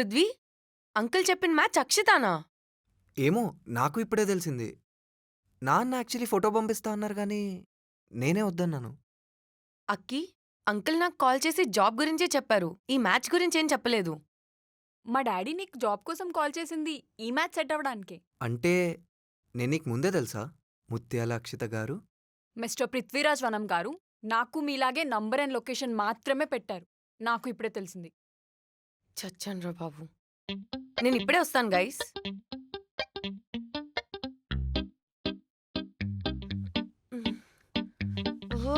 Prithvi, uncle చెప్పిన match అక్షితానా? ఏమో నాకు ఇప్పుడే తెలిసింది. నాన్న యాక్చువల్లీ ఫోటో పంపిస్తా అన్నారు కానీ నేనే వద్దన్నాను. అక్కి, అంకుల్ నాకు కాల్ చేసి జాబ్ గురించే చెప్పారు, ఈ మ్యాచ్ గురించి ఏం చెప్పలేదు. మా డాడీ నీకు జాబ్ కోసం కాల్ చేసింది ఈ మ్యాచ్ సెట్ అవ్వడానికే. అంటే నేను నీకు ముందే తెలుసా ముత్యాల అక్షిత గారు? మిస్టర్ పృథ్వీరాజ్ వనం గారు నాకు మీలాగే నంబర్ అండ్ లొకేషన్ మాత్రమే పెట్టారు. నాకు ఇప్పుడే తెలిసింది. చచ్చాన్రా బాబు. నేను ఇప్పుడే వస్తాను గైస్. ఓ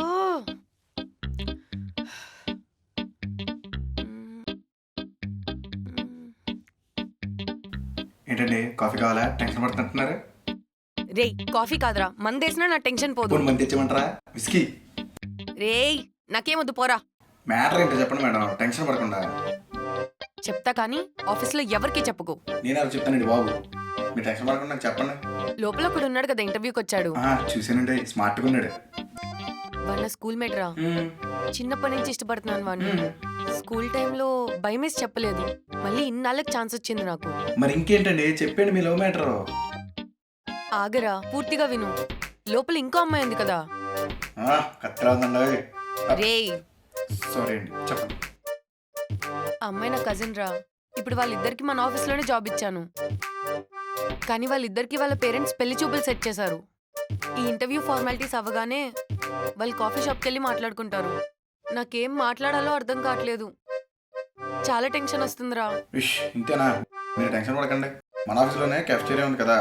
ఏంటండి కాఫీ కావాలా? టెన్షన్ పడుతుంటున్నారు. రేయ్, కాఫీ కాదురా, మందేసినా నా టెన్షన్ పోదు. పోనీ మంది తెచ్చమంటారా? విస్కీ. రేయ్, నాకేమొద్దు, పోరా. మ్యాటర్ ఏంటో చెప్పండి మేడం, టెన్షన్ పడకుండా. చెప్తా కానీ ఆఫీస్లో ఎవరికీ చెప్పుకో. నేను ఎవరు చెప్తానండి బాబు, మీరు టెన్షన్ పడకుండా నాకు చెప్పండి. లోపల ఒకడు ఉన్నాడు కదా, ఇంటర్వ్యూకి వచ్చాడు. చూసానండి, స్మార్ట్గా ఉన్నాడు. వాళ్ళ స్కూల్ మేట్ రా. చిన్నప్పటి నుంచి ఇష్టపడుతున్నాను వాడిని. స్కూల్ టైంలో భయమేసి చెప్పలేదు, మళ్ళీ ఇన్నాళ్ళకి ఛాన్స్ వచ్చింది నాకు. మరి ఇంకేంటండి, చెప్పండి మీ లవ్ మ్యాటర్. ఆగరా, పూర్తిగా విను. లోపల ఇంకో అమ్మాయి ఉంది కదా. కత్తిరాదండి. రేయ్, సారీ అండి, చెప్పండి. ఆ అమ్మాయి నా కజిన్ రా. ఇప్పుడు వాళ్ళిద్దరికి మన ఆఫీస్లోనే జాబ్ ఇచ్చాను. కానీ వాళ్ళిద్దరికి వాళ్ళ పేరెంట్స్ పెళ్లి చూపులు సెట్ చేశారు. ఈ ఇంటర్వ్యూ ఫార్మాలిటీస్ అవ్వగానే వాళ్ళు కాఫీ షాప్కి వెళ్ళి మాట్లాడుకుంటారు. నాకేం మాట్లాడాలో అర్థం కావట్లేదు, చాలా టెన్షన్ వస్తుందిరా. ఇంతేనా? మీరు టెన్షన్ పడకండి, మన ఆఫీస్లోనే కెఫ్టేరియా ఉంది కదా,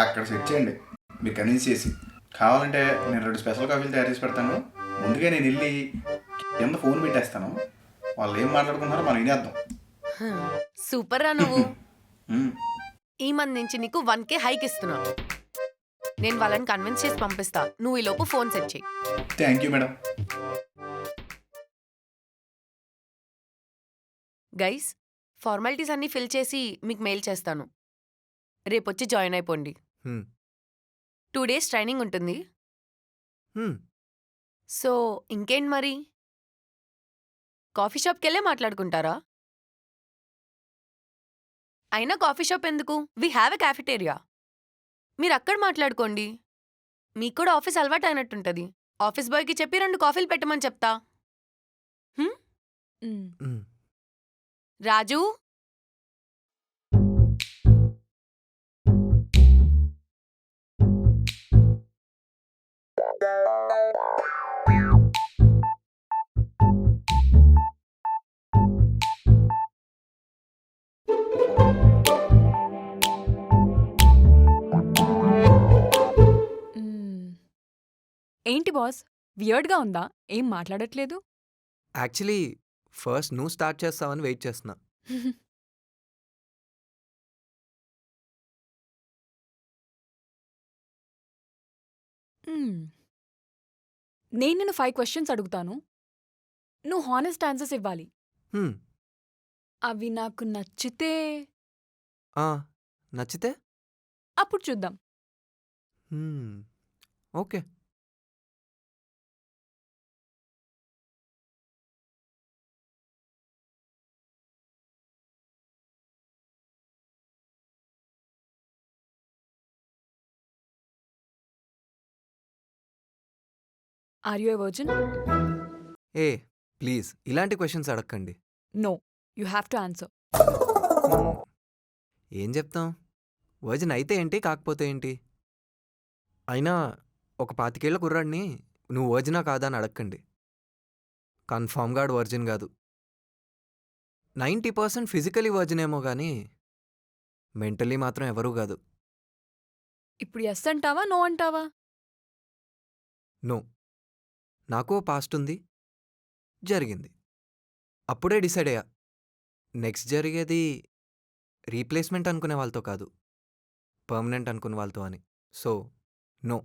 అక్కడ సెట్ చేయండి. మీరు కన్విన్స్ చేసి కావాలంటే నేను 2 స్పెషల్ కాఫీలు తయారు చేసి పెడతాను. ముందుగా నేను వెళ్ళి కింద ఫోన్ పెట్టేస్తాను, వాళ్ళు ఏం మాట్లాడుకున్నారో మనం వినేద్దాం. సూపర్ రా నువ్వు. ఈ మంత్ నుంచి నీకు 1K హైక్ ఇస్తున్నా. నేను వాళ్ళని కన్విన్స్ చేసి పంపిస్తా, నువ్వు ఈ లోపు ఫోన్ సెట్ చేయి. Thank you madam. Guys, formalities అన్నీ ఫిల్ చేసి మీకు మెయిల్ చేస్తాను. రేపొచ్చి జాయిన్ అయిపోండి. 2 days ట్రైనింగ్ ఉంటుంది. సో ఇంకేంటి మరి, కాఫీ షాప్కి వెళ్ళే మాట్లాడుకుంటారా? అయినా కాఫీ షాప్ ఎందుకు, వీ హ్యావ్ ఎ క్యాఫెటేరియా. మీరు అక్కడ మాట్లాడుకోండి. మీకు కూడా ఆఫీస్ అలవాటు అయినట్టుంటది. ఆఫీస్ బాయ్కి చెప్పి 2 కాఫీలు పెట్టమని చెప్తా. రాజు, ఏంటి బాస్, వియర్డ్గా ఉందా? ఏం మాట్లాడట్లేదు? యాక్చువల్లీ ఫస్ట్ నువ్వు స్టార్ట్ చేస్తావని వెయిట్ చేస్తున్నా. నేను నిన్ను 5 questions అడుగుతాను, నువ్వు హానెస్ట్ ఆన్సర్స్ ఇవ్వాలి. అవి నాకు నచ్చితే నచ్చితే అప్పుడు చూద్దాం. Okay. Are you a virgin? ఏ ప్లీజ్ ఇలాంటి క్వశ్చన్స్ అడగండి. No, you have to answer. ఏం చెప్తాం, వర్జిన్ అయితే ఏంటి, కాకపోతే ఏంటి. అయినా ఒక 25 ఏళ్ల కుర్రాడిని నువ్వు వర్జినా కాదా అని అడగండి. కన్ఫామ్గా వర్జిన్ కాదు. 90% ఫిజికలీ వర్జిన్ ఏమో కానీ మెంటలీ మాత్రం ఎవరూ కాదు. ఇప్పుడు ఎస్ అంటావా, నో అంటావా? నో. నాకు పాస్ట్ ఉంది, జరిగింది. అప్పుడే డిసైడ్ అయ్యా, నెక్స్ట్ జరిగేది రీప్లేస్మెంట్ అనుకునే వాళ్ళతో కాదు, పర్మనెంట్ అనుకునే వాళ్ళతో అని. So no.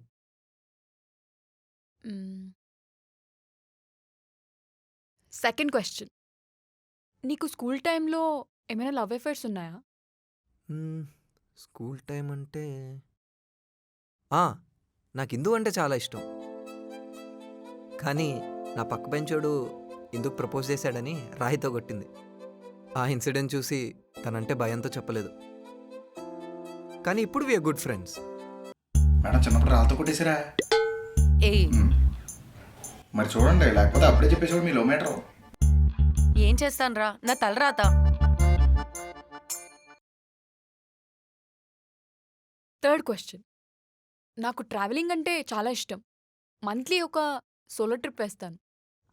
సెకండ్ క్వశ్చన్, నీకు స్కూల్ టైంలో ఏమైనా లవ్ అఫైర్స్ ఉన్నాయా? స్కూల్ టైం అంటే నాకు ఇందు అంటే చాలా ఇష్టం. కానీ నా పక్క బెంచోడు ఇందుకు ప్రపోజ్ చేశాడని రాయితో కొట్టింది. ఆ ఇన్సిడెంట్ చూసి తనంటే భయంతో చెప్పలేదు. కానీ ఇప్పుడు వీఆర్ గుడ్ ఫ్రెండ్స్. మేడం చిన్నప్పుడు రాళ్ళతో కొట్టేసారా? ఏయ్ మరి చూడండి, లేకపోతే అప్పుడే చెప్పేసాడు మీ లో మీటర్. ఏం చేస్తానురా, నా తలరాత. Third question. నాకు ట్రావెలింగ్ అంటే చాలా ఇష్టం. మంత్లీ ఒక సోలో ట్రిప్ వేస్తాను.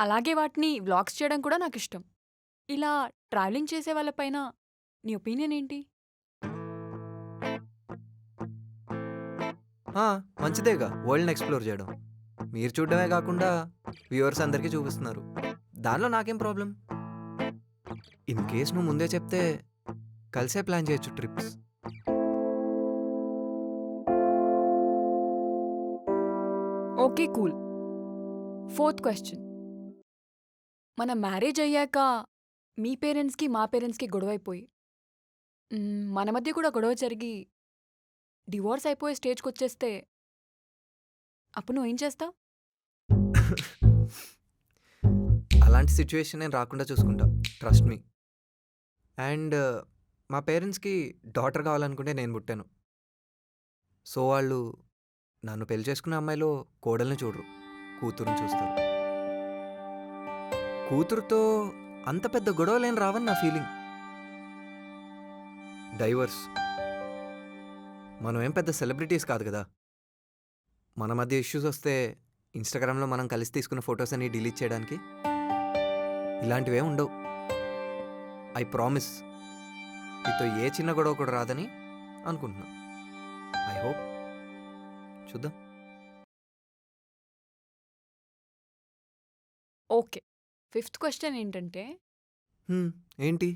అలాగే వాటిని వ్లాగ్స్ చేయడం కూడా నాకు ఇష్టం. ఇలా ట్రావెలింగ్ చేసే వాళ్ళపైన నీ ఒపీనియన్ ఏంటి? మంచిదేగా వరల్డ్ని ఎక్స్ప్లోర్ చేయడం. మీరు చూడడమే కాకుండా వ్యూవర్స్ అందరికీ చూపిస్తున్నారు. దానిలో నాకేం ప్రాబ్లం. ఇన్ కేస్ నువ్వు ముందే చెప్తే కలిసే ప్లాన్ చేయొచ్చు trips. Okay cool. Fourth question. మన మ్యారేజ్ అయ్యాక మీ పేరెంట్స్కి మా పేరెంట్స్కి గొడవైపోయి మన మధ్య కూడా గొడవ జరిగి డివోర్స్ అయిపోయే స్టేజ్కి వచ్చేస్తే అప్పుడు నువ్వేం చేస్తావు? అలాంటి సిచ్యువేషన్ నేను రాకుండా చూసుకుంటా, ట్రస్ట్ మీ. అండ్ మా పేరెంట్స్కి డాటర్ కావాలనుకుంటే నేను పుట్టాను. సో వాళ్ళు నన్ను పెళ్లి చేసుకున్న అమ్మాయిలో కోడల్ని చూడరు, కూతురుని చూస్తారు. కూతురుతో అంత పెద్ద గొడవలేం రావని నా ఫీలింగ్. డైవర్స్. మనం ఏం పెద్ద సెలబ్రిటీస్ కాదు కదా. మన మధ్య ఇష్యూస్ వస్తే ఇన్స్టాగ్రామ్లో మనం కలిసి తీసుకున్న ఫొటోస్ అన్ని డిలీట్ చేయడానికి ఇలాంటివే ఉండవు. I promise. మీతో ఏ చిన్న గొడవ కూడా రాదని అనుకుంటున్నా. I hope. చూద్దాం. ఓకే. ఫిఫ్త్ క్వశ్చన్ ఏంటంటే ఏంటి?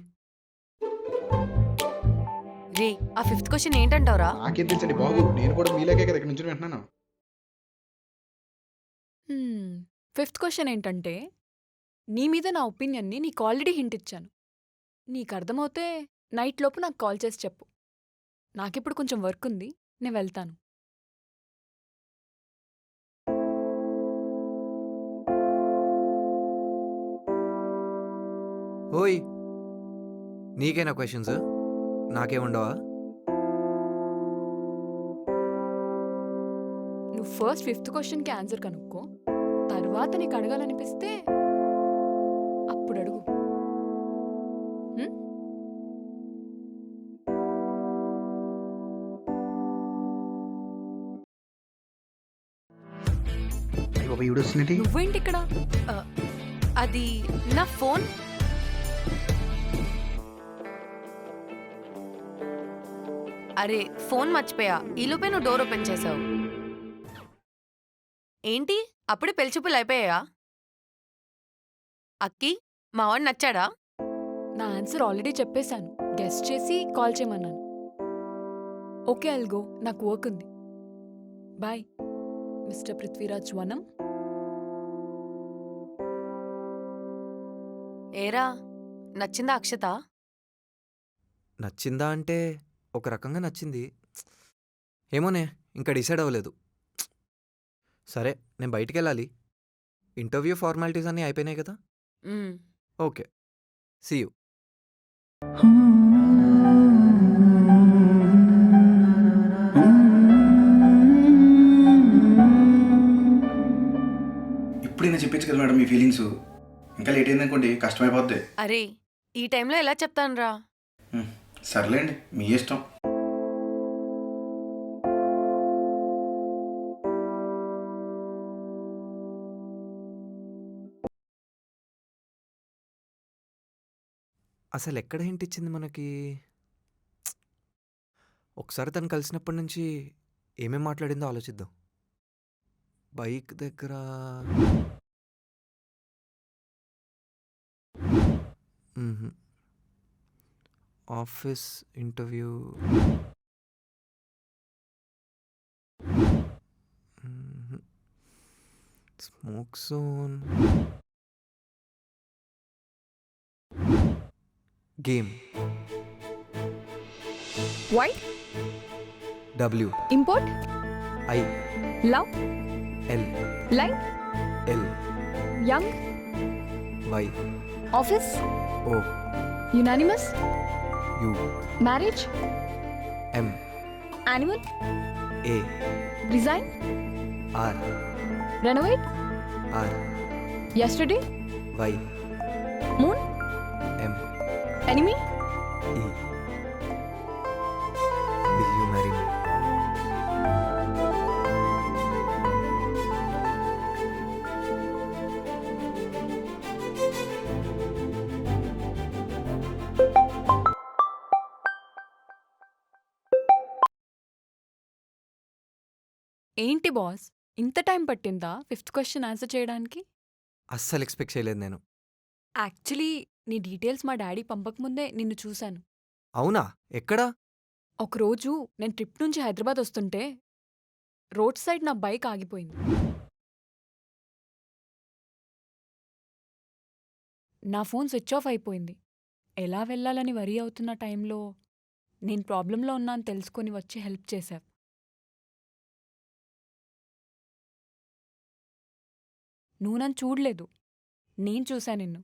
రే ఆ ఫిఫ్త్ క్వశ్చన్ ఏంటంటావురా? నాకేం తెలుసండి బాబు, నేను కూడా మీలాగే కదా ఇక్కడ నుంచి వింటున్నాను. ఫిఫ్త్ క్వశ్చన్ ఏంటంటే నీ మీద నా ఒపీనియన్ని నీకు ఆల్రెడీ హింట్ ఇచ్చాను. నీకు అర్థమవుతే నైట్ లోపు నాకు కాల్ చేసి చెప్పు. నాకిప్పుడు కొంచెం వర్క్ ఉంది, నేను వెళ్తాను. ఓయ్, నీకేనా క్వశ్చన్స్? నాకేముండవా? నువ్వు ఫస్ట్ ఫిఫ్త్ క్వశ్చన్కి ఆన్సర్ కనుక్కో, తర్వాత నీకు అడగాలనిపిస్తే అప్పుడు అడుగు. నువ్వేంటి ఇక్కడ? అది నా ఫోన్. అరే ఫోన్ మర్చిపోయా, ఈలోపే నువ్వు డోర్ ఓపెన్ చేసావు. ఏంటి అప్పుడే పెళ్లి చూపులు అయిపోయా? అక్కి మా వాడు నచ్చాడా? నా ఆన్సర్ ఆల్రెడీ చెప్పేశాను. గెస్ట్ చేసి కాల్ చేయమన్నాను. ఓకే అల్గో, నాకు వర్క్ ఉంది. బాయ్ మిస్టర్ పృథ్వీరాజ్ వనం. ఏరా నచ్చిందా అక్షత? నచ్చిందా అంటే ఒక రకంగా నచ్చింది. ఏమోనే, ఇంకా డిసైడ్ అవ్వలేదు. సరే, నేను బయటికి వెళ్ళాలి. ఇంటర్వ్యూ ఫార్మాలిటీస్ అన్నీ అయిపోయినాయి కదా. Okay, see you. ఇప్పుడైనా చెప్పచ్చు కదా మేడం మీ ఫీలింగ్స్. ఇంకా లేట్ అయిందనుకోండి కష్టమైపోద్ది. అరే ఈ టైంలో ఎలా చెప్తానురా? సర్లేండి, మీ ఇష్టం. అసలు ఎక్కడ హింట్ ఇచ్చింది మనకి? ఒకసారి తను కలిసినప్పటి నుంచి ఏమేం మాట్లాడిందో ఆలోచిద్దాం. బైక్ దగ్గర office interview, smoke zone, game, white, W, import, I, love, L, line, L, young, Y, office, O, unanimous, U marriage, M annual, A resign, R renovate, R yesterday, Y moon, M enemy. E will you marry me? ఏంటి boss, ఇంత time పట్టిందా 5th question answer చేయడానికి? అస్సలు expect చేయలేదు నేను. Actually నీ details మా daddy పంపకముందే నిన్ను చూశాను. అవునా? ఎక్కడా? ఒకరోజు నేను ట్రిప్ నుంచి హైదరాబాద్ వస్తుంటే రోడ్ సైడ్ నా బైక్ ఆగిపోయింది. నా ఫోన్ స్విచ్ ఆఫ్ అయిపోయింది. ఎలా వెళ్ళాలని వరీ అవుతున్న టైంలో నేను ప్రాబ్లంలో ఉన్నా అని తెలుసుకొని వచ్చి హెల్ప్ చేశావు. నువ్వు నన్ను చూడలేదు, నేను చూశా నిన్ను.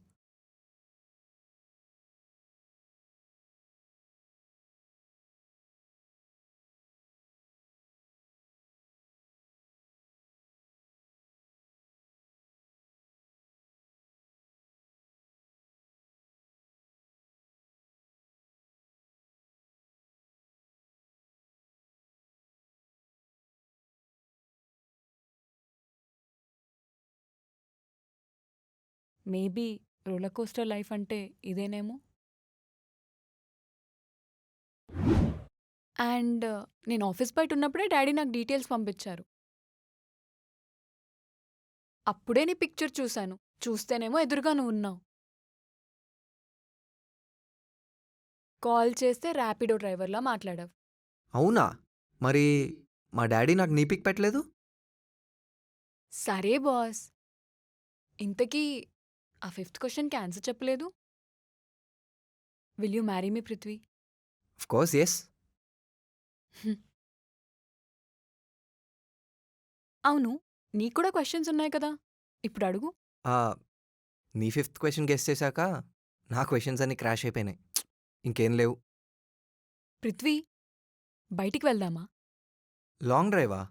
మేబీ రోలర్ కోస్టర్ లైఫ్ అంటే ఇదేనేమో. అండ్ నేను ఆఫీస్ బయట ఉన్నప్పుడే డాడీ నాకు డీటెయిల్స్ పంపించారు. అప్పుడే నీ పిక్చర్ చూశాను. చూస్తేనేమో ఎదురుగా నువ్వు ఉన్నావు. కాల్ చేస్తే ర్యాపిడో డ్రైవర్లా మాట్లాడావు. అవునా? మరి మా డాడీ నాకు నీ పిక్ పెట్టలేదు? సరే బాస్, ఇంతకీ ఆ 5th క్వశ్చన్కి ఆన్సర్ చెప్పలేదు. Will you marry me Prithvi? Of course yes. అవును, నీకు కూడా క్వశ్చన్స్ ఉన్నాయి కదా, ఇప్పుడు అడుగు. నీ 5th క్వశ్చన్ గెస్ చేశాక నా క్వశ్చన్స్ అన్ని క్రాష్ అయిపోయినాయి. ఇంకేం లేవు. పృథ్వీ, బయటికి వెళ్దామా? లాంగ్ డ్రైవా?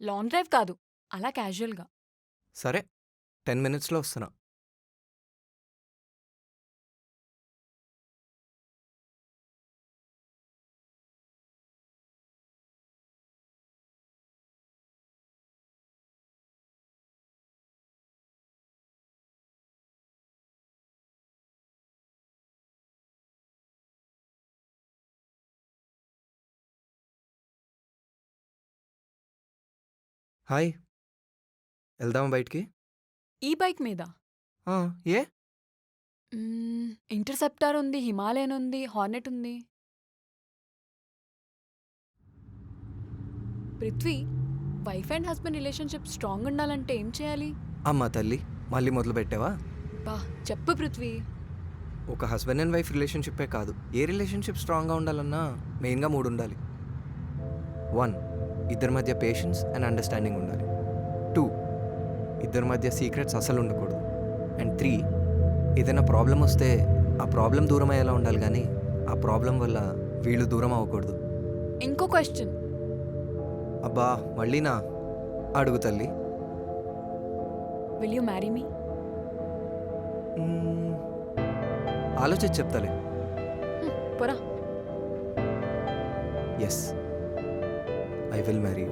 లాంగ్ డ్రైవ్ కాదు, అలా క్యాజువల్గా. సరే, 10 మినిట్స్లో వస్తున్నా. హాయ్, వెళ్దామా బయటికి? ఈ బైక్ మీద ఆ, ఏ? ఇంటర్సెప్టార్ ఉంది, హిమాలయన్ ఉంది, హార్నెట్ ఉంది. Prithvi, wife and husband relationship strong ఉండాలంటే ఏం చేయాలి? అమ్మా తల్లి, మళ్ళీ మొదలు పెట్టావా? బా చెప్పు పృథ్వీ. ఒక హస్బెండ్ అండ్ వైఫ్ రిలేషన్షిప్పే కాదు, ఏ రిలేషన్షిప్ స్ట్రాంగ్గా ఉండాలన్నా మెయిన్గా 3 ఉండాలి. 1, ఇద్దరి మధ్య పేషెన్స్ అండ్ అండర్స్టాండింగ్ ఉండాలి. 2, ఇద్దరి మధ్య సీక్రెట్స్ అసలు ఉండకూడదు. అండ్ 3, ఏదైనా ప్రాబ్లం వస్తే ఆ ప్రాబ్లం దూరం అయ్యేలా ఉండాలి, కానీ ఆ ప్రాబ్లం వల్ల వీళ్ళు దూరం అవ్వకూడదు. ఇంకో క్వశ్చన్. అబ్బా మళ్ళీనా? అడుగు తల్లి. Will you marry me? ఆలోచించి చెప్తాలే. పోరా. Yes, I will marry you.